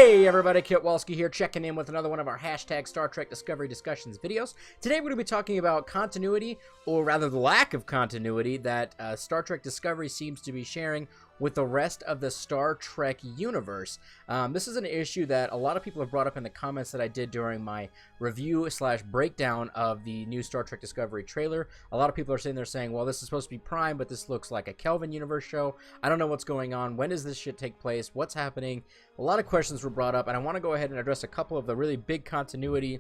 Hey everybody, Ketwolski here, checking in with another one of our hashtag Star Trek Discovery Discussions videos. Today we're going to be talking about continuity, or rather the lack of continuity, that Star Trek Discovery seems to be sharing with the rest of the Star Trek universe. This is an issue that a lot of people have brought up in the comments that I did during my review / breakdown of the new Star Trek Discovery trailer. A lot of people are sitting there saying, well, this is supposed to be Prime, but this looks like a Kelvin universe show. I don't know what's going on. When does this shit take place? What's happening? A lot of questions were brought up, and I want to go ahead and address a couple of the really big continuity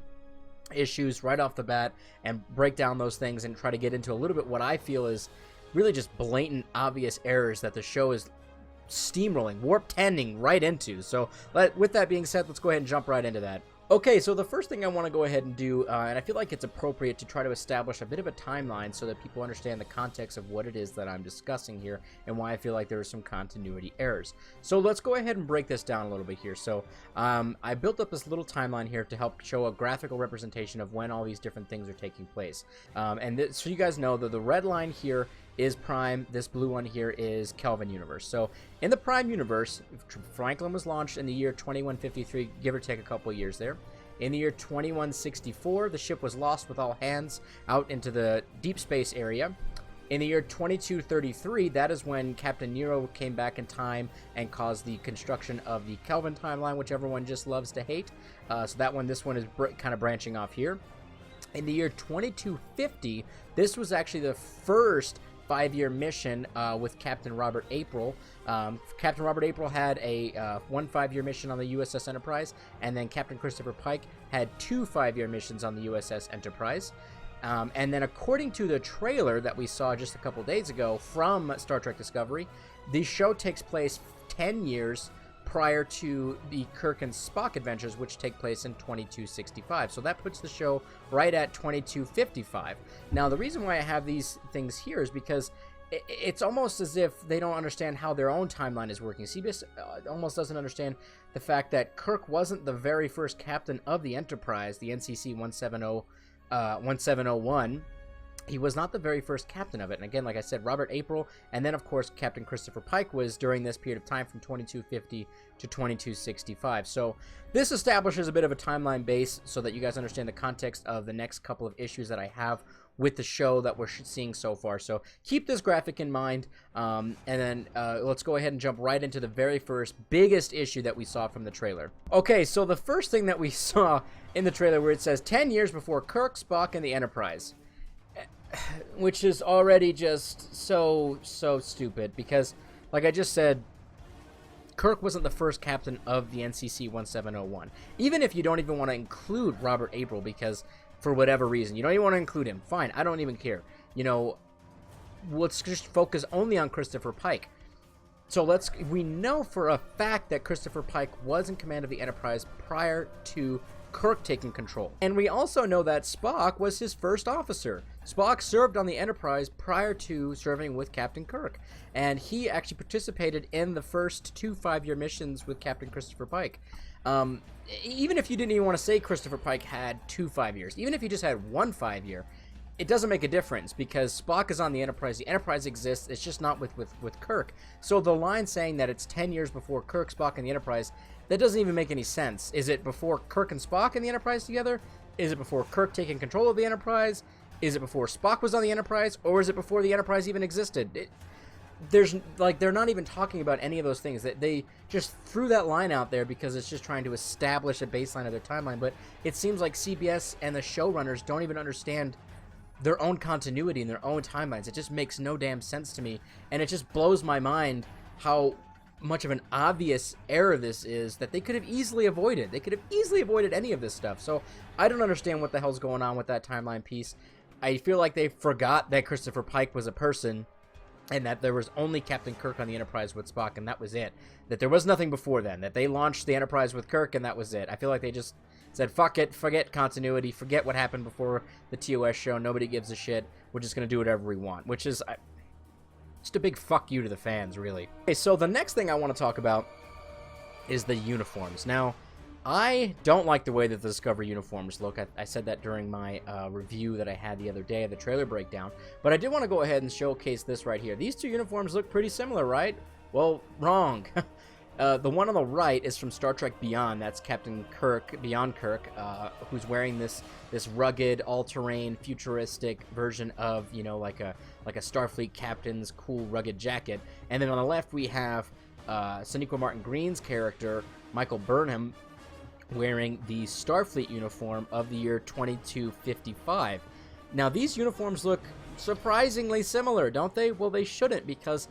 issues right off the bat and break down those things and try to get into a little bit what I feel is really just blatant, obvious errors that the show is steamrolling, warp-tending right into. So with that being said, let's go ahead and jump right into that. Okay, so the first thing I want to go ahead and do, and I feel like it's appropriate to try to establish a bit of a timeline so that people understand the context of what it is that I'm discussing here and why I feel like there are some continuity errors. So let's go ahead and break this down a little bit here. So I built up this little timeline here to help show a graphical representation of when all these different things are taking place. So you guys know that the red line here is Prime, this blue one here is Kelvin universe. So in the Prime universe, Franklin was launched in the year 2153, give or take a couple of years there. In the year 2164, the ship was lost with all hands out into the deep space area. In the year 2233, that is when Captain Nero came back in time and caused the construction of the Kelvin timeline, which everyone just loves to hate. So that one, this one is kind of branching off here. In the year 2250, this was actually the first 5-year mission with Captain Robert April. Captain Robert April had a 1 5-year mission on the USS Enterprise, and then Captain Christopher Pike had 2 5-year missions on the USS Enterprise. And then according to the trailer that we saw just a couple days ago from Star Trek Discovery, the show takes place 10 years prior to the Kirk and Spock adventures, which take place in 2265. So that puts the show right at 2255. Now, the reason why I have these things here is because it's almost as if they don't understand how their own timeline is working. CBS almost doesn't understand the fact that Kirk wasn't the very first captain of the Enterprise, the NCC 1701. He was not the very first captain of it. And again, like I said, Robert April, and then, of course, Captain Christopher Pike was during this period of time from 2250 to 2265. So this establishes a bit of a timeline base so that you guys understand the context of the next couple of issues that I have with the show that we're seeing so far. So keep this graphic in mind, and then let's go ahead and jump right into the very first biggest issue that we saw from the trailer. Okay, so the first thing that we saw in the trailer where it says 10 years before Kirk, Spock, and the Enterprise, which is already just so stupid, because like I just said, Kirk wasn't the first captain of the NCC 1701. Even if you don't even want to include Robert April, because for whatever reason you don't even want to include him, fine, I don't even care. You know, let's just focus only on Christopher Pike. So we know for a fact that Christopher Pike was in command of the Enterprise prior to Kirk taking control. And we also know that Spock was his first officer. Spock served on the Enterprise prior to serving with Captain Kirk, and he actually participated in the first 2 5-year missions with Captain Christopher Pike. Even if you didn't even want to say Christopher Pike had 2 5 years, even if he just had 1 5-year, it doesn't make a difference, because Spock is on the Enterprise exists, it's just not with Kirk. So the line saying that it's 10 years before Kirk, Spock, and the Enterprise, that doesn't even make any sense. Is it before Kirk and Spock and the Enterprise together? Is it before Kirk taking control of the Enterprise? Is it before Spock was on the Enterprise? Or is it before the Enterprise even existed? They're not even talking about any of those things. They just threw that line out there because it's just trying to establish a baseline of their timeline. But it seems like CBS and the showrunners don't even understand their own continuity and their own timelines. It just makes no damn sense to me, and it just blows my mind how much of an obvious error this is that they could have easily avoided. They could have easily avoided any of this stuff. So I don't understand what the hell's going on with that timeline piece. I feel like they forgot that Christopher Pike was a person, and that there was only Captain Kirk on the Enterprise with Spock, and that was it. That there was nothing before then. That they launched the Enterprise with Kirk, and that was it. I feel like they just said, fuck it, forget continuity, forget what happened before the TOS show, nobody gives a shit, we're just going to do whatever we want, which is just a big fuck you to the fans, really. Okay, so the next thing I want to talk about is the uniforms. Now, I don't like the way that the Discovery uniforms look. I said that during my review that I had the other day of the trailer breakdown, but I did want to go ahead and showcase this right here. These two uniforms look pretty similar, right? Well, wrong. The one on the right is from Star Trek Beyond. That's Captain Kirk, Beyond Kirk, who's wearing this rugged, all-terrain, futuristic version of, you know, like a Starfleet captain's cool, rugged jacket. And then on the left we have Sonequa Martin Green's character, Michael Burnham, wearing the Starfleet uniform of the year 2255. Now, these uniforms look surprisingly similar, don't they? Well, they shouldn't, because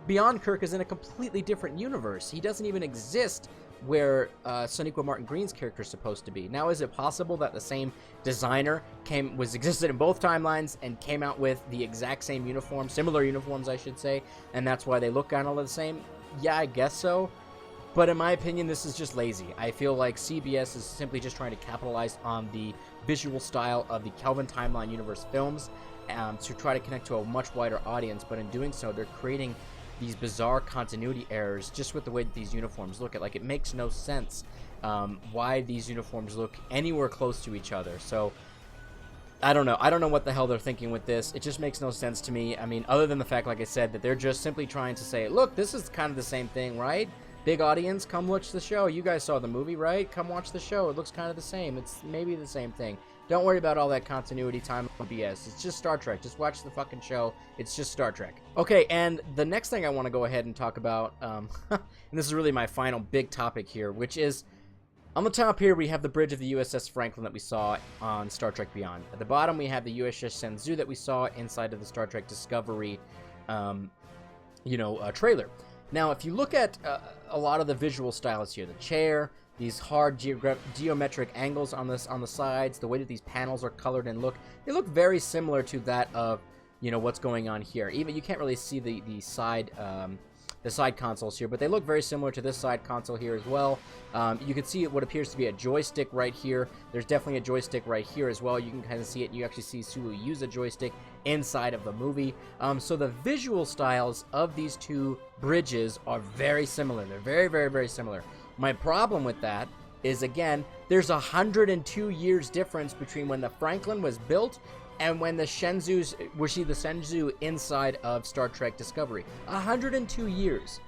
Beyond Kirk is in a completely different universe. He doesn't even exist where Sonequa Martin Green's character is supposed to be. Now, is it possible that the same designer existed in both timelines and came out with the exact same uniform, similar uniforms, I should say, and that's why they look kind of the same? Yeah, I guess so. But in my opinion, this is just lazy. I feel like CBS is simply just trying to capitalize on the visual style of the Kelvin Timeline Universe films to try to connect to a much wider audience, but in doing so, they're creating these bizarre continuity errors just with the way that these uniforms look. It makes no sense why these uniforms look anywhere close to each other. So I don't know. I don't know what the hell they're thinking with this. It just makes no sense to me. I mean, other than the fact, like I said, that they're just simply trying to say, look, this is kind of the same thing, right? Big audience, come watch the show. You guys saw the movie, right? Come watch the show. It looks kind of the same. It's maybe the same thing. Don't worry about all that continuity time BS. It's just Star Trek. Just watch the fucking show. It's just Star Trek. Okay, and the next thing I want to go ahead and talk about, and this is really my final big topic here, which is, on the top here, we have the bridge of the USS Franklin that we saw on Star Trek Beyond. At the bottom, we have the USS Shenzhou that we saw inside of the Star Trek Discovery, trailer. Now, if you look at a lot of the visual styles here, the chair, these hard geometric angles on the sides, the way that these panels are colored and they look very similar to that of, what's going on here. Even you can't really see the side consoles here, but they look very similar to this side console here as well. You can see what appears to be a joystick right here. There's definitely a joystick right here as well. You can kind of see it, and you actually see Sulu use a joystick inside of the movie. So the visual styles of these two bridges are very similar. They're very, very, very similar. My problem with that is, again, there's 102 years difference between when the Franklin was built and when the Shenzhou inside of Star Trek Discovery. 102 years.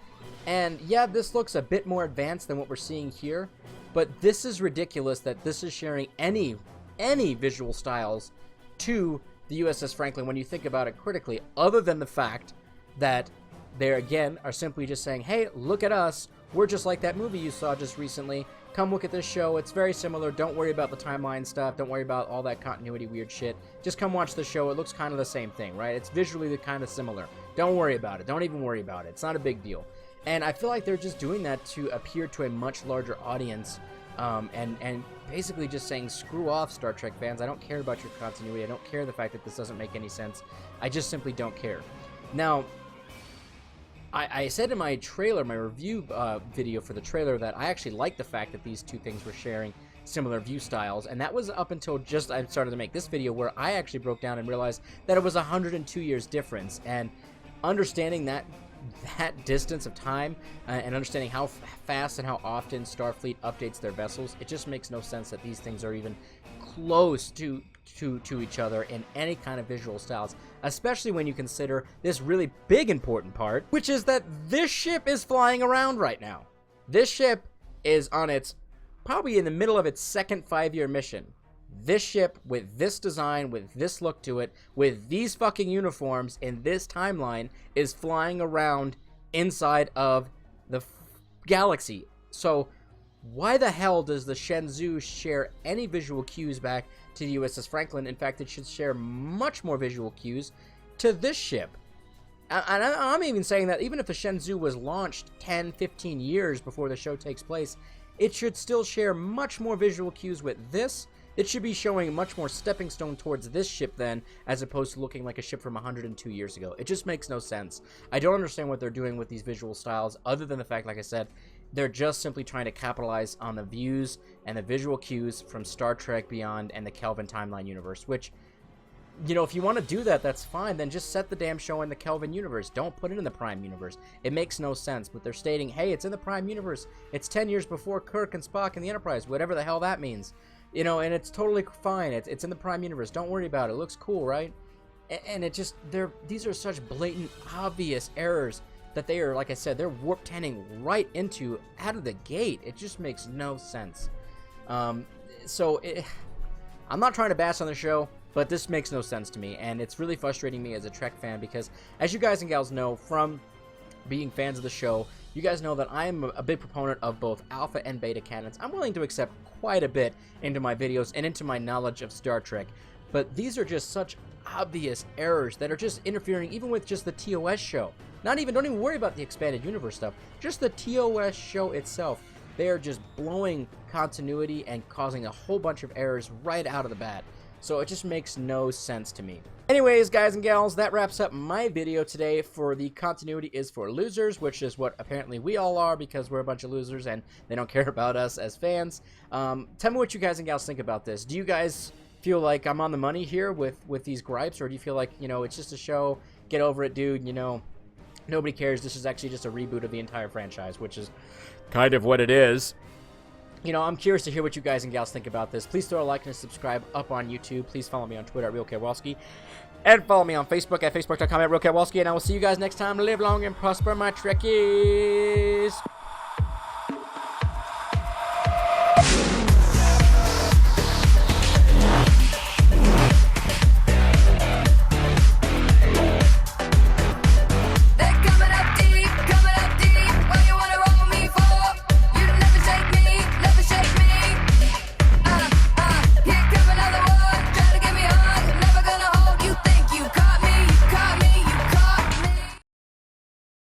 And yeah, this looks a bit more advanced than what we're seeing here, but this is ridiculous that this is sharing any visual styles to the USS Franklin when you think about it critically, other than the fact that they, again, are simply just saying, hey, look at us. We're just like that movie you saw just recently. Come look at this show. It's very similar. Don't worry about the timeline stuff. Don't worry about all that continuity weird shit. Just come watch the show. It looks kind of the same thing, right? It's visually kind of similar. Don't worry about it. Don't even worry about it. It's not a big deal. And I feel like they're just doing that to appear to a much larger audience, and basically just saying, screw off, Star Trek fans. I don't care about your continuity. I don't care the fact that this doesn't make any sense. I just simply don't care. Now, I said in my trailer, my review video for the trailer, that I actually liked the fact that these two things were sharing similar view styles, and that was up until just I started to make this video, where I actually broke down and realized that it was 102 years difference. And understanding that distance of time and understanding how fast and how often Starfleet updates their vessels, it just makes no sense that these things are even close to each other in any kind of visual styles, especially when you consider this really big important part, which is that this ship is flying around right now. This ship is on probably in the middle of its second 5-year mission. This ship, with this design, with this look to it, with these fucking uniforms in this timeline, is flying around inside of the galaxy. So why the hell does the Shenzhou share any visual cues back to the USS Franklin? In fact, it should share much more visual cues to this ship. And I'm even saying that even if the Shenzhou was launched 10, 15 years before the show takes place, it should still share much more visual cues with this. It should be showing much more stepping stone towards this ship then, as opposed to looking like a ship from 102 years ago. It just makes no sense. I don't understand what they're doing with these visual styles, other than the fact, like I said, they're just simply trying to capitalize on the views and the visual cues from Star Trek Beyond and the Kelvin Timeline universe, which, if you want to do that, that's fine. Then just set the damn show in the Kelvin universe. Don't put it in the Prime universe. It makes no sense. But they're stating, hey, it's in the Prime universe. It's 10 years before Kirk and Spock and the Enterprise, whatever the hell that means. And it's totally fine. It's in the Prime universe. Don't worry about it. It looks cool, right? And it just, these are such blatant, obvious errors that they are, like I said, they're warp 10ing right into out of the gate. It just makes no sense. I'm not trying to bash on the show, but this makes no sense to me, and it's really frustrating me as a Trek fan because, as you guys and gals know from being fans of the show, you guys know that I am a big proponent of both alpha and beta canons. I'm willing to accept quite a bit into my videos and into my knowledge of Star Trek, but these are just such obvious errors that are just interfering even with just the TOS show. Don't even worry about the expanded universe stuff. Just the TOS show itself. They are just blowing continuity and causing a whole bunch of errors right out of the bat. So it just makes no sense to me. Anyways, guys and gals, that wraps up my video today for the Continuity is for Losers, which is what apparently we all are because we're a bunch of losers and they don't care about us as fans. Tell me what you guys and gals think about this. Do you guys feel like I'm on the money here with these gripes, or do you feel like, you know, it's just a show, get over it, dude, you know, nobody cares, this is actually just a reboot of the entire franchise, which is kind of what it is. You know, I'm curious to hear what you guys and gals think about this. Please throw a like and a subscribe up on YouTube. Please follow me on Twitter at RealKetwolski. And follow me on Facebook at facebook.com@RealKetwolski. And I will see you guys next time. Live long and prosper, my Trekkies.